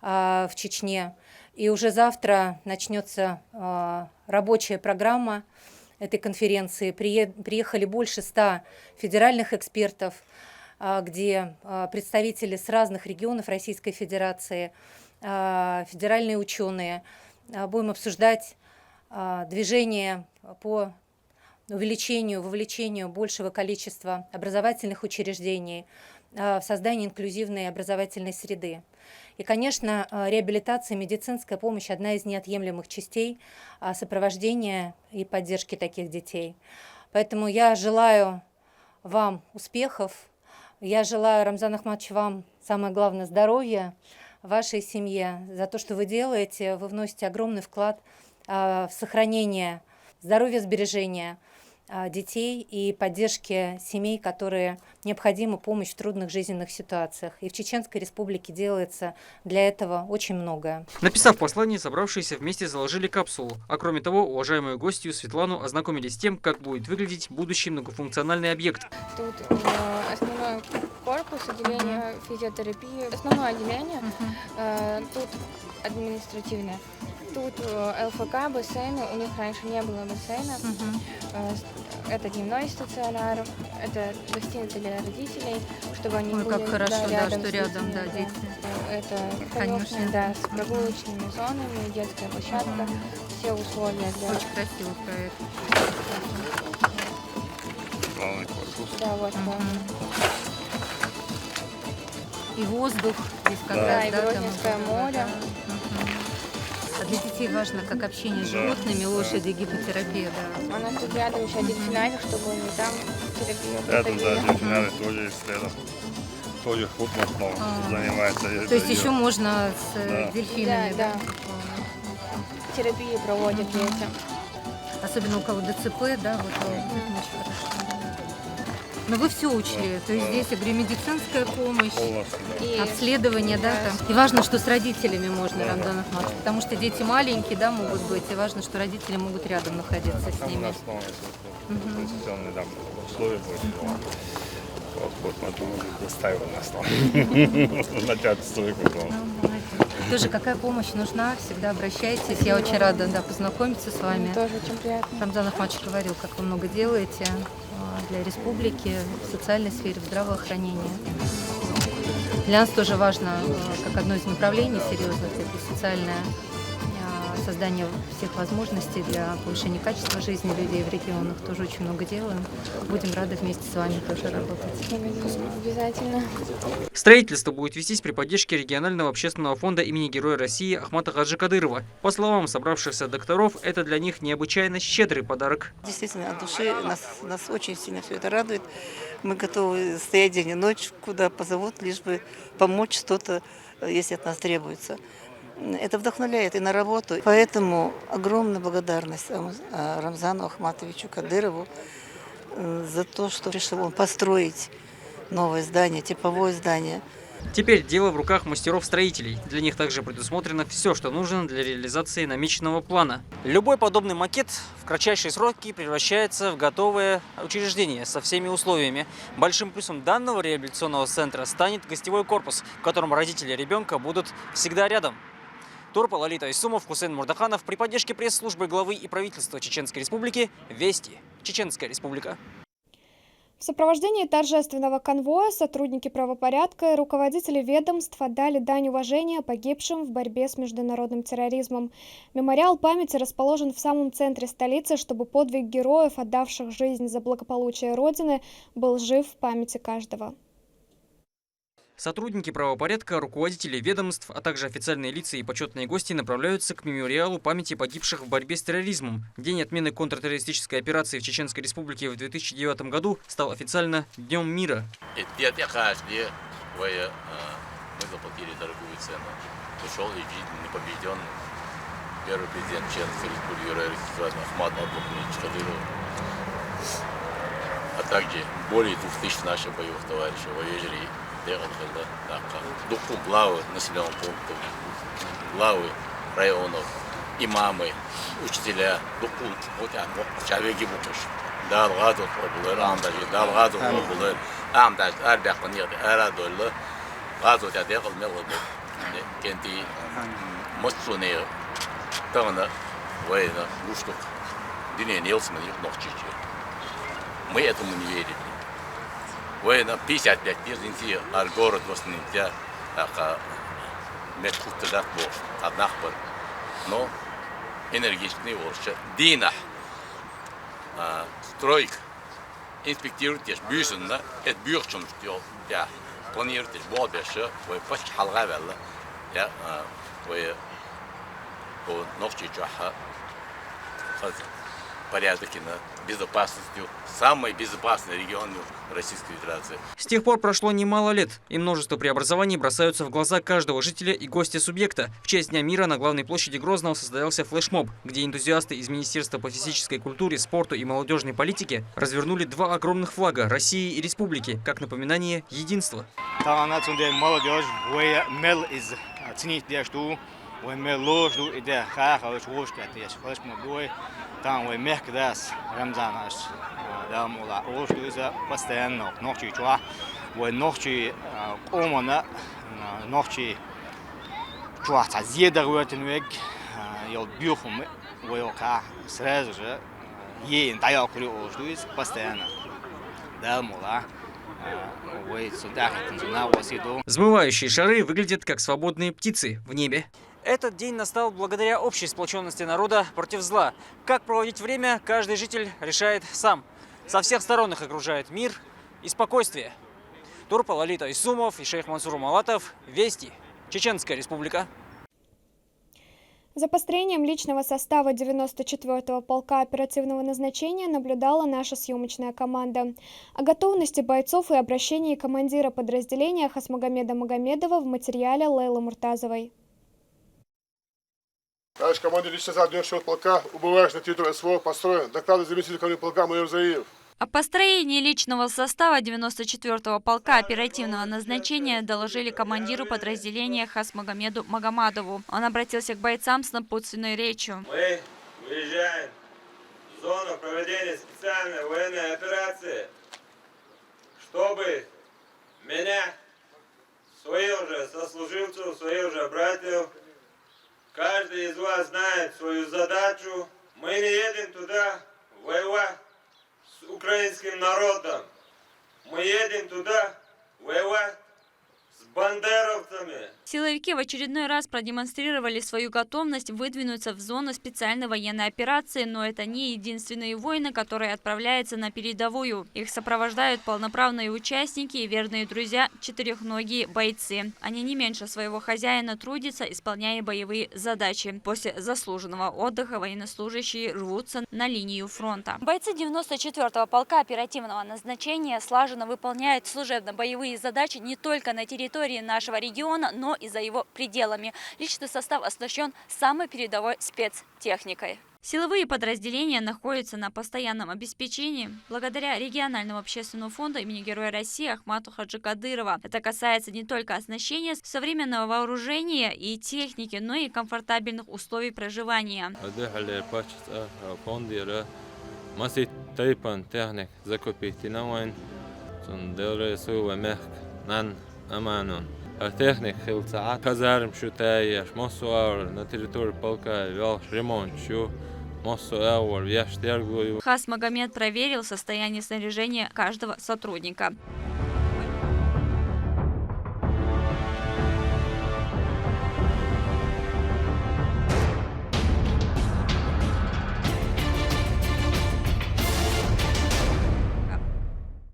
в Чечне. И уже завтра начнется рабочая программа этой конференции. Приехали больше 100 федеральных экспертов, где представители с разных регионов Российской Федерации, федеральные ученые. Будем обсуждать движение по вовлечению большего количества образовательных учреждений в создание инклюзивной образовательной среды. И, конечно, реабилитация, медицинская помощь – одна из неотъемлемых частей сопровождения и поддержки таких детей. Поэтому я желаю вам успехов, я желаю, Рамзан Ахматович, вам, самое главное, здоровья, вашей семье, за то, что вы делаете. Вы вносите огромный вклад в сохранение здоровья, сбережения детей и поддержки семей, которые необходима помощь в трудных жизненных ситуациях. И в Чеченской Республике делается для этого очень многое. Написав послание, собравшиеся вместе заложили капсулу. А кроме того, уважаемую гостью Светлану ознакомились с тем, как будет выглядеть будущий многофункциональный объект. Тут основной корпус, отделение физиотерапии, основное отделение, тут административное. Тут ЛФК, бассейны, у них раньше не было бассейна. Это дневной стационар, это гостиница для родителей, чтобы они были как хорошо, рядом, что с рядом, детьми, дети. Это Конечно. да, с прогулочными зонами, детская площадка, все условия для... Очень красивый проект. Да, вот, И воздух здесь как раз, да, и там Грозненское вот, море. да. А для детей важно как общение с животными, лошади, гипотерапия, да. У нас тут рядом еще дельфинарий, чтобы они там терапию Рядом, да, проходили. дельфинарий тоже есть рядом. Тоже футболом занимается. То есть еще можно с дельфинами, Да, да. Терапии проводят детям. Особенно у кого ДЦП, да, вот очень хорошо. Но вы все учли, то есть здесь, я говорю, медицинская помощь, Полностью, да. И обследование, да, там. И важно, что с родителями можно, Рамзан Ахматович, потому что дети маленькие, да, могут быть, и важно, что родители могут рядом находиться с Там у ними. нас конституционные там условия были. Вот мы думали, доставил нас там. Начать стройку. Тоже какая помощь нужна, всегда обращайтесь. Я очень рада, да, познакомиться с вами. Мне тоже очень приятно. Рамзан Ахматович говорил, как вы много делаете для республики, в социальной сфере, в здравоохранении. Для нас тоже важно, как одно из направлений серьезных, это социальное создание всех возможностей для повышения качества жизни людей в регионах. Тоже очень много делаем. Будем рады вместе с вами тоже работать. Без обязательно. Строительство будет вестись при поддержке регионального общественного фонда имени Героя России Ахмата Хаджи Кадырова. По словам собравшихся докторов, это для них необычайно щедрый подарок. Действительно, от души нас очень сильно все это радует. Мы готовы стоять день и ночь, куда позовут, лишь бы помочь что-то, если от нас требуется. Это вдохновляет и на работу. Поэтому огромная благодарность Рамзану Ахматовичу Кадырову за то, что решил он построить новое здание, типовое здание. Теперь дело в руках мастеров-строителей. Для них также предусмотрено все, что нужно для реализации намеченного плана. Любой подобный макет в кратчайшие сроки превращается в готовое учреждение со всеми условиями. Большим плюсом данного реабилитационного центра станет гостевой корпус, в котором родители ребенка будут всегда рядом. Турпал, Лолита Исумов, Хусейн Мурдаханов при поддержке пресс-службы главы и правительства Чеченской Республики. Вести. Чеченская Республика. В сопровождении торжественного конвоя сотрудники правопорядка и руководители ведомств отдали дань уважения погибшим в борьбе с международным терроризмом. Мемориал памяти расположен в самом центре столицы, чтобы подвиг героев, отдавших жизнь за благополучие Родины, был жив в памяти каждого. Сотрудники правопорядка, руководители ведомств, а также официальные лица и почетные гости направляются к мемориалу памяти погибших в борьбе с терроризмом. День отмены контртеррористической операции в Чеченской Республике в 2009 году стал официально Днем мира. Мы заплатили дорогую цену. Ушел и непобежденный первый президент Чеченской Республики Ахмат Абдулхамидович Кадыров, а также более 2000 наших боевых товарищей воевали главы населенных пунктов, главы районов, имамы, учителя, человеки букаш, далгадут облар, амдажи, далгадут облар, амдаж, арбяхман ягды, арадолла, гадут ядегал мелгод, кенти, мостсуне, тагна, война, гуштук, дине нелсман нохчичи. Мы этому не верили. Война 55 лет, а город в основном меткутедат был, однако, но энергичный ворча. Дина стройка инспектирует бюсен, да, это бюрчем сделал, я планирует болбеше, вы почти халгавелла, я вы по ночи чаха, порядок на безопасностью, самый безопасный регион Российской Федерации. С тех пор прошло немало лет, и множество преобразований бросаются в глаза каждого жителя и гостя субъекта. В честь Дня мира на главной площади Грозного состоялся флешмоб, где энтузиасты из Министерства по физической культуре, спорту и молодежной политике развернули два огромных флага России и Республики, как напоминание единства. Там вы мехкдас Рамзанаш, да мула, ошдуйза постоянно ночью чуа, вы ночью омана ночью чуа тазеда гуатинвек, ел бюхум, вы ока сразу же ей даял кури ошдуйз постоянно, да мула. Взмывающие шары выглядят как свободные птицы в небе. Этот день настал благодаря общей сплоченности народа против зла. Как проводить время, каждый житель решает сам. Со всех сторон их окружает мир и спокойствие. Турпал, Лолита Исумов и шейх Мансур Малатов. Вести. Чеченская Республика. За построением личного состава 94-го полка оперативного назначения наблюдала наша съемочная команда. О готовности бойцов и обращении командира подразделения Хасмагомеда Магомедова в материале Лейлы Муртазовой. Товарищ командир личного состава 94-го полка, убываешь на территорию СВО, построен. Доклады заместителя командира полка майор Заиев. О построении личного состава 94-го полка оперативного назначения доложили командиру подразделения Хасмагомеду Магомадову. Он обратился к бойцам с напутственной речью. Мы выезжаем в зону проведения специальной военной операции, чтобы меня, своих же сослуживцев, своих же братьев, каждый из вас знает свою задачу. Мы не едем туда воевать с украинским народом. Мы едем туда воевать с бандеровцами. Силовики в очередной раз продемонстрировали свою готовность выдвинуться в зону специальной военной операции, но это не единственные воины, которые отправляются на передовую. Их сопровождают полноправные участники и верные друзья – четырехногие бойцы. Они не меньше своего хозяина трудятся, исполняя боевые задачи. После заслуженного отдыха военнослужащие рвутся на линию фронта. Бойцы 94-го полка оперативного назначения слаженно выполняют служебно-боевые задачи не только на территории нашего региона, но и за его пределами. Личный состав оснащен самой передовой спецтехникой. Силовые подразделения находятся на постоянном обеспечении благодаря региональному общественному фонду имени Героя России Ахмата Хаджи Кадырова. Это касается не только оснащения современного вооружения и техники, но и комфортабельных условий проживания. Техник хилцаат казарм шутаяш мосуар на территории полка вел ремонт шу мосуар вяш тергую. Хас Магомед проверил состояние снаряжения каждого сотрудника.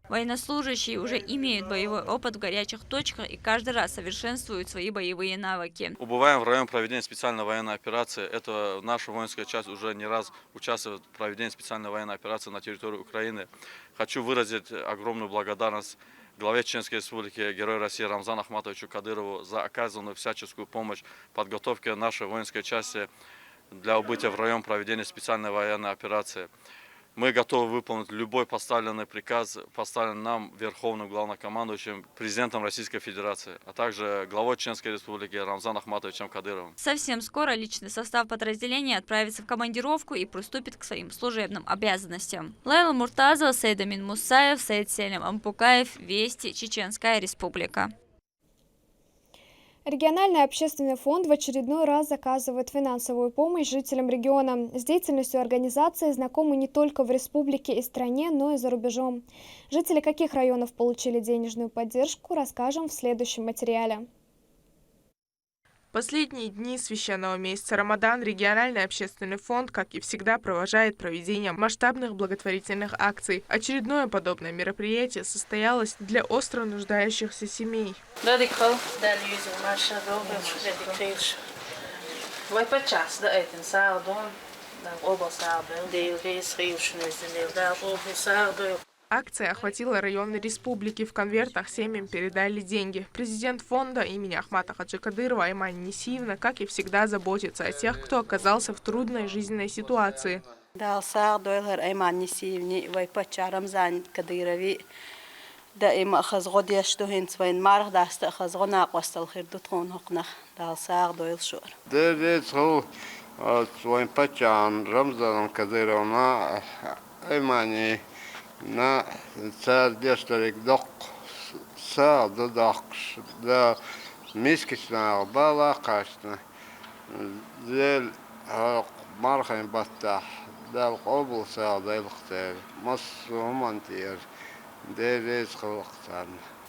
Военнослужащие уже имеют боевой опыт в горячих точках и каждый раз совершенствуют свои боевые навыки. Убываем в район проведения специальной военной операции. Это наша воинская часть уже не раз участвует в проведении специальной военной операции на территории Украины. Хочу выразить огромную благодарность главе Чеченской Республики, Герою России Рамзану Ахматовичу Кадырову за оказанную всяческую помощь в подготовке нашей воинской части для убытия в район проведения специальной военной операции. Мы готовы выполнить любой поставленный приказ, поставленный нам Верховным Главнокомандующим, президентом Российской Федерации, а также главой Чеченской Республики Рамзаном Ахматовичем Кадыровым. Совсем скоро личный состав подразделения отправится в командировку и приступит к своим служебным обязанностям. Лейла Муртазова, Сейд Амин Мусаев, Сейд Селим Ампукаев, Вести, Чеченская Республика. Региональный общественный фонд в очередной раз заказывает финансовую помощь жителям региона. С деятельностью организации знакомы не только в республике и стране, но и за рубежом. Жители каких районов получили денежную поддержку, расскажем в следующем материале. Последние дни священного месяца Рамадан региональный общественный фонд, как и всегда, провожает проведение масштабных благотворительных акций. Очередное подобное мероприятие состоялось для остро нуждающихся семей. Акция охватила районы республики. В конвертах семьям передали деньги. Президент фонда имени Ахмата Хаджи Кадырова Айман Несиевна, как и всегда, заботится о тех, кто оказался в трудной жизненной ситуации. На цардешторик док саду докш да мискисна бала кашна зел мархайн батта дал обл саду илхтер масумантир дерес хлохтан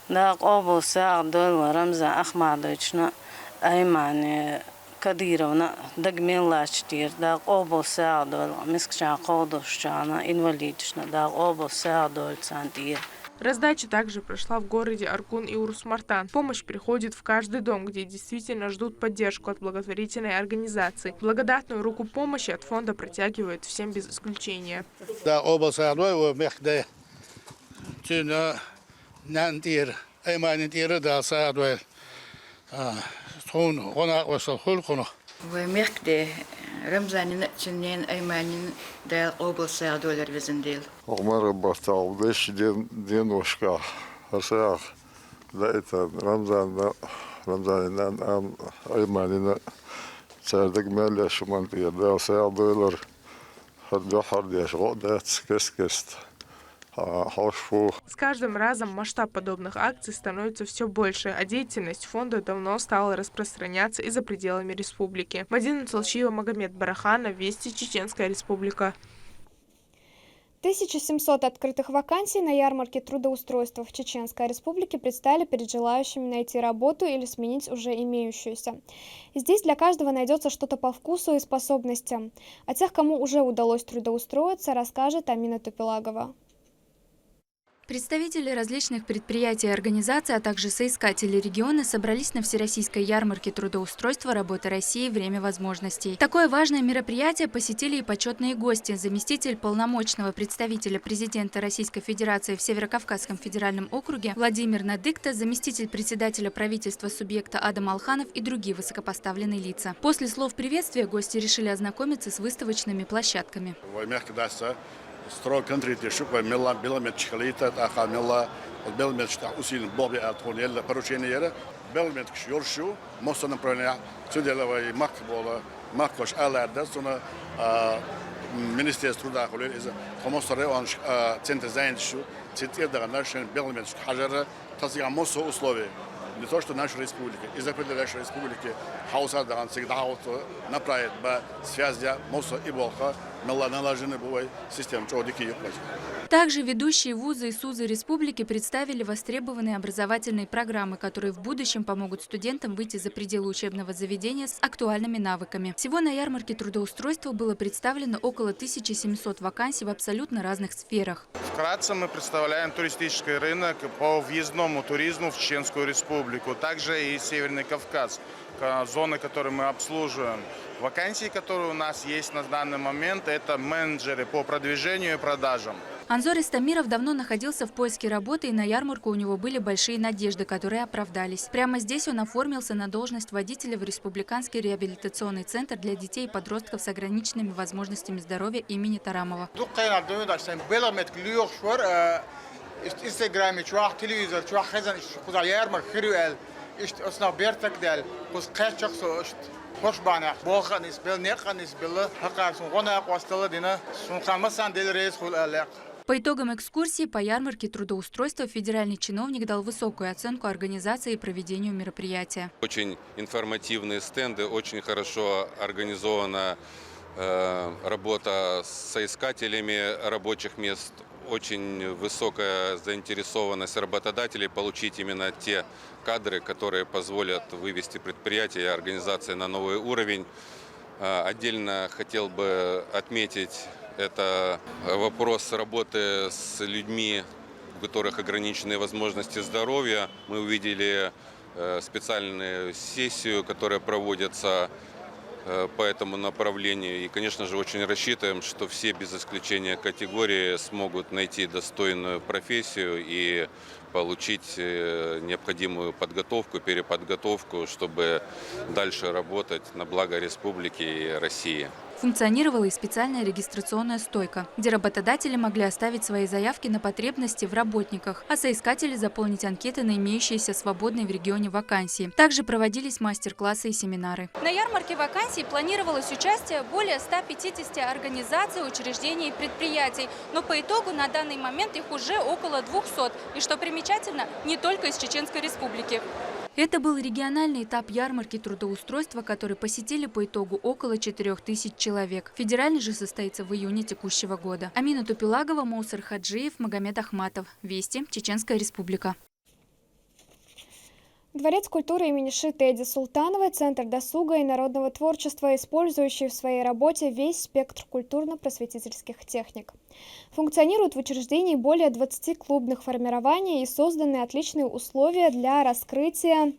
да обл саду Рамзан Ахматовична Айман Кадыровна дагмелачтир да обл саду мискча кодушчана инвалидична да обл саду цантир. Раздача также прошла в городе Аргун и Урус-Мартан. Помощь приходит в каждый дом, где действительно ждут поддержку от благотворительной организации. Благодатную руку помощи от фонда протягивают всем без исключения. Да обл саду мехде тюна нантир Айманитир да саду ومخدة رمزان نتشنين أيمانين دا قبل ساعة دولار بزنديل. عمر بطاو ليش دين وشكا هساق لقيت رمزان رمزان أيمانين ساعدك مالي شمانتي دا ساعة دولار هدو حردي أشغل دا كست. С каждым разом масштаб подобных акций становится все больше, а деятельность фонда давно стала распространяться и за пределами республики. Мадина Цалчиева, Магомед Бараханов, Вести, Чеченская Республика. 1700 открытых вакансий на ярмарке трудоустройства в Чеченской Республике предстали перед желающими найти работу или сменить уже имеющуюся. Здесь для каждого найдется что-то по вкусу и способностям. О тех, кому уже удалось трудоустроиться, расскажет Амина Тупелагова. Представители различных предприятий и организаций, а также соискатели региона собрались на Всероссийской ярмарке трудоустройства «Работа России. Время возможностей». Такое важное мероприятие посетили и почетные гости. Заместитель полномочного представителя президента Российской Федерации в Северокавказском федеральном округе Владимир Надыкта, заместитель председателя правительства субъекта Адам Алханов и другие высокопоставленные лица. После слов приветствия гости решили ознакомиться с выставочными площадками. Строй конкретно, чтобы мела беломет чхлита, а мела беломет что усилен бобби от хонелла поручения, беломет кшёршу, мост направления, сюделовой макбола, макош аларда, сона министерство труда, холер из комосары он центр занятости, цитируя наши беломет хажара, тазига мосо условия. Не то, что наша республика, из-за нашей республики, хауса да всегда направит по связи мосо и болха, налажены бывают системы, что дикие. Также ведущие вузы и СУЗы республики представили востребованные образовательные программы, которые в будущем помогут студентам выйти за пределы учебного заведения с актуальными навыками. Всего на ярмарке трудоустройства было представлено около 1700 вакансий в абсолютно разных сферах. Вкратце мы представляем туристический рынок по въездному туризму в Чеченскую Республику, также и Северный Кавказ, зоны, которые мы обслуживаем. Вакансии, которые у нас есть на данный момент, это менеджеры по продвижению и продажам. Анзор Истамиров давно находился в поиске работы, и на ярмарку у него были большие надежды, которые оправдались. Прямо здесь он оформился на должность водителя в Республиканский реабилитационный центр для детей и подростков с ограниченными возможностями здоровья имени Тарамова. По итогам экскурсии по ярмарке трудоустройства федеральный чиновник дал высокую оценку организации и проведению мероприятия. Очень информативные стенды, очень хорошо организована работа с соискателями рабочих мест. Очень высокая заинтересованность работодателей получить именно те кадры, которые позволят вывести предприятие и организации на новый уровень. Отдельно хотел бы отметить, это вопрос работы с людьми, у которых ограниченные возможности здоровья. Мы увидели специальную сессию, которая проводится по этому направлению. И, конечно же, очень рассчитываем, что все без исключения категории смогут найти достойную профессию и получить необходимую подготовку, переподготовку, чтобы дальше работать на благо республики и России. Функционировала и специальная регистрационная стойка, где работодатели могли оставить свои заявки на потребности в работниках, а соискатели заполнить анкеты на имеющиеся свободные в регионе вакансии. Также проводились мастер-классы и семинары. На ярмарке вакансий планировалось участие более 150 организаций, учреждений и предприятий, но по итогу на данный момент их уже около 200. И что примечательно, не только из Чеченской Республики. Это был региональный этап ярмарки трудоустройства, который посетили по итогу около 4000 человек. Федеральный же состоится в июне текущего года. Амина Тупелагова, Моусар Хаджиев, Магомед Ахматов. Вести. Чеченская Республика. Дворец культуры имени Шиты Эди Султановой – центр досуга и народного творчества, использующий в своей работе весь спектр культурно-просветительских техник. Функционирует в учреждении более 20 клубных формирований и созданы отличные условия для раскрытия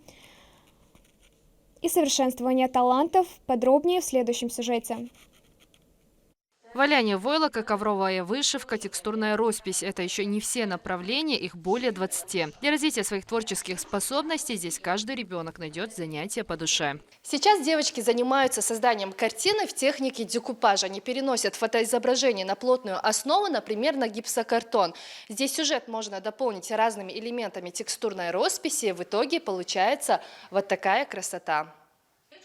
и совершенствования талантов. Подробнее в следующем сюжете. Валяние войлока, ковровая вышивка, текстурная роспись – это еще не все направления, их более 20. Для развития своих творческих способностей здесь каждый ребенок найдет занятия по душе. Сейчас девочки занимаются созданием картины в технике декупажа. Они переносят фотоизображение на плотную основу, например, на гипсокартон. Здесь сюжет можно дополнить разными элементами текстурной росписи. В итоге получается вот такая красота.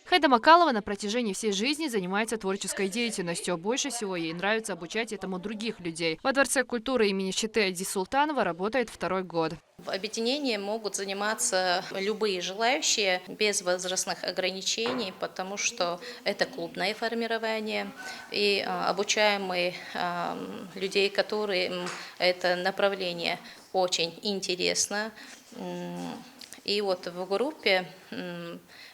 Хайда Макалова на протяжении всей жизни занимается творческой деятельностью. Больше всего ей нравится обучать этому других людей. Во Дворце культуры имени Читы Ади Султанова работает 2-й год. В объединении могут заниматься любые желающие без возрастных ограничений, потому что это клубное формирование. И обучаем мы людей, которые это направление очень интересно. И вот в группе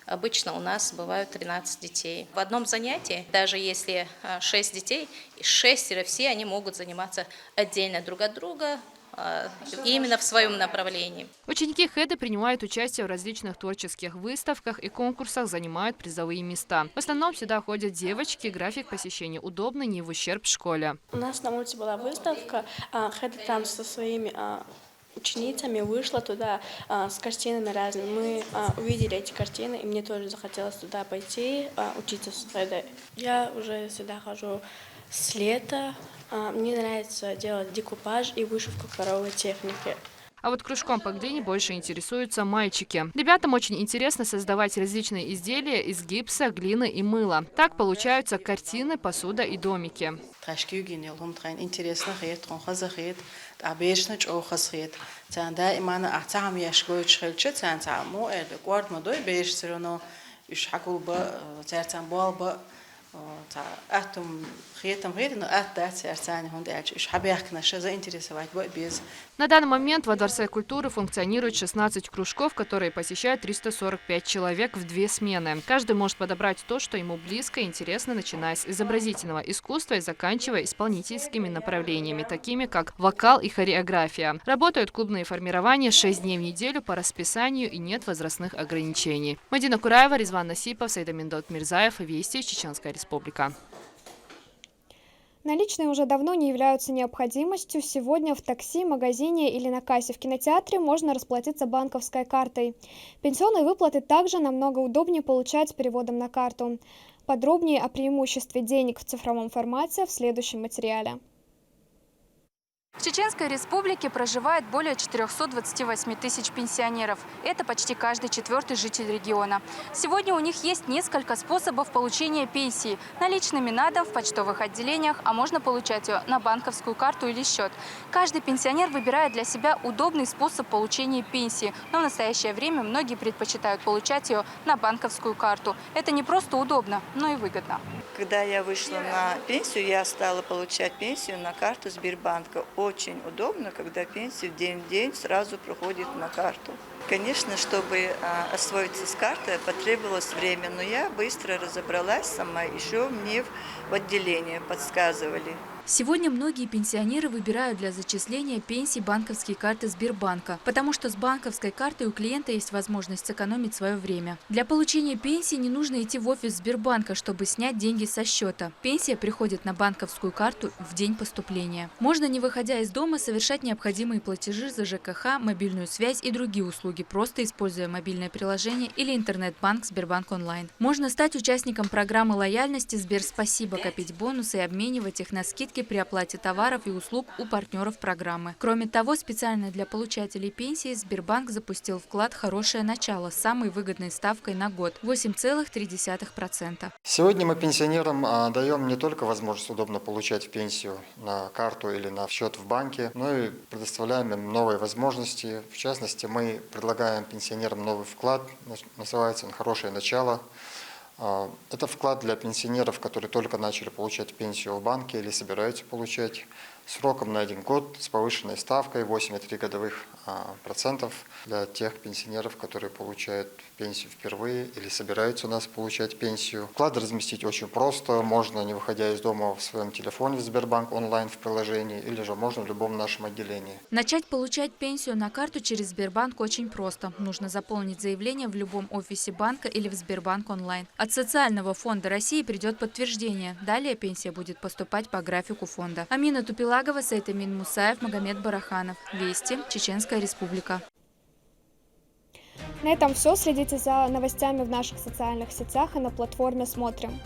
обычно у нас бывают 13 детей. В одном занятии, даже если 6 детей, 6 все они могут заниматься отдельно друг от друга, именно в своем направлении. Ученики Хэды принимают участие в различных творческих выставках и конкурсах, занимают призовые места. В основном сюда ходят девочки, график посещения удобный, не в ущерб школе. У нас на улице была выставка, Хэда там со своими ученицами вышла туда с картинами разными. Мы увидели эти картины, и мне тоже захотелось туда пойти, учиться с Хэдой. Я уже сюда хожу с лета. Мне нравится делать декупаж и вышивку коровой техники. А вот кружком по глине больше интересуются мальчики. Ребятам очень интересно создавать различные изделия из гипса, глины и мыла. Так получаются картины, посуда и домики. На данный момент во Дворце культуры функционирует 16 кружков, которые посещают 345 человек в 2 смены. Каждый может подобрать то, что ему близко и интересно, начиная с изобразительного искусства и заканчивая исполнительскими направлениями, такими как вокал и хореография. Работают клубные формирования 6 дней в неделю по расписанию и нет возрастных ограничений. Мадина Кураева, Резван Насипов, Сайдаминдот Мирзаев, Вести, Чеченская Республика. Наличные уже давно не являются необходимостью. Сегодня в такси, магазине или на кассе в кинотеатре можно расплатиться банковской картой. Пенсионные выплаты также намного удобнее получать переводом на карту. Подробнее о преимуществе денег в цифровом формате в следующем материале. В Чеченской Республике проживает более 428 тысяч пенсионеров. Это почти каждый 4-й житель региона. Сегодня у них есть несколько способов получения пенсии. Наличными надо в почтовых отделениях, а можно получать ее на банковскую карту или счет. Каждый пенсионер выбирает для себя удобный способ получения пенсии. Но в настоящее время многие предпочитают получать ее на банковскую карту. Это не просто удобно, но и выгодно. Когда я вышла на пенсию, я стала получать пенсию на карту Сбербанка. Очень удобно, когда пенсия день в день сразу проходит на карту. Конечно, чтобы освоиться с картой, потребовалось время, но я быстро разобралась сама, еще мне в отделении подсказывали. Сегодня многие пенсионеры выбирают для зачисления пенсии банковские карты Сбербанка, потому что с банковской картой у клиента есть возможность сэкономить свое время. Для получения пенсии не нужно идти в офис Сбербанка, чтобы снять деньги со счета. Пенсия приходит на банковскую карту в день поступления. Можно, не выходя из дома, совершать необходимые платежи за ЖКХ, мобильную связь и другие услуги, просто используя мобильное приложение или интернет-банк Сбербанк онлайн. Можно стать участником программы лояльности Сберспасибо, копить бонусы и обменивать их на скидки при оплате товаров и услуг у партнеров программы. Кроме того, специально для получателей пенсии Сбербанк запустил вклад «Хорошее начало» с самой выгодной ставкой на год – 8,3%. Сегодня мы пенсионерам даем не только возможность удобно получать пенсию на карту или на счет в банке, но и предоставляем им новые возможности. В частности, мы предлагаем пенсионерам новый вклад, называется он «Хорошее начало». Это вклад для пенсионеров, которые только начали получать пенсию в банке или собираются получать, сроком на 1 год с повышенной ставкой 8,3 годовых процентов для тех пенсионеров, которые получают пенсию впервые или собираются у нас получать пенсию. Вклад разместить очень просто, можно, не выходя из дома, в своем телефоне в Сбербанк онлайн в приложении, или же можно в любом нашем отделении. Начать получать пенсию на карту через Сбербанк очень просто. Нужно заполнить заявление в любом офисе банка или в Сбербанк онлайн. От Социального фонда России придет подтверждение. Далее пенсия будет поступать по графику фонда. Амина Тупилагова, Сайтамин Мусаев, Магомед Бараханов. Вести, Чеченская Республика. На этом все. Следите за новостями в наших социальных сетях и на платформе «Смотрим».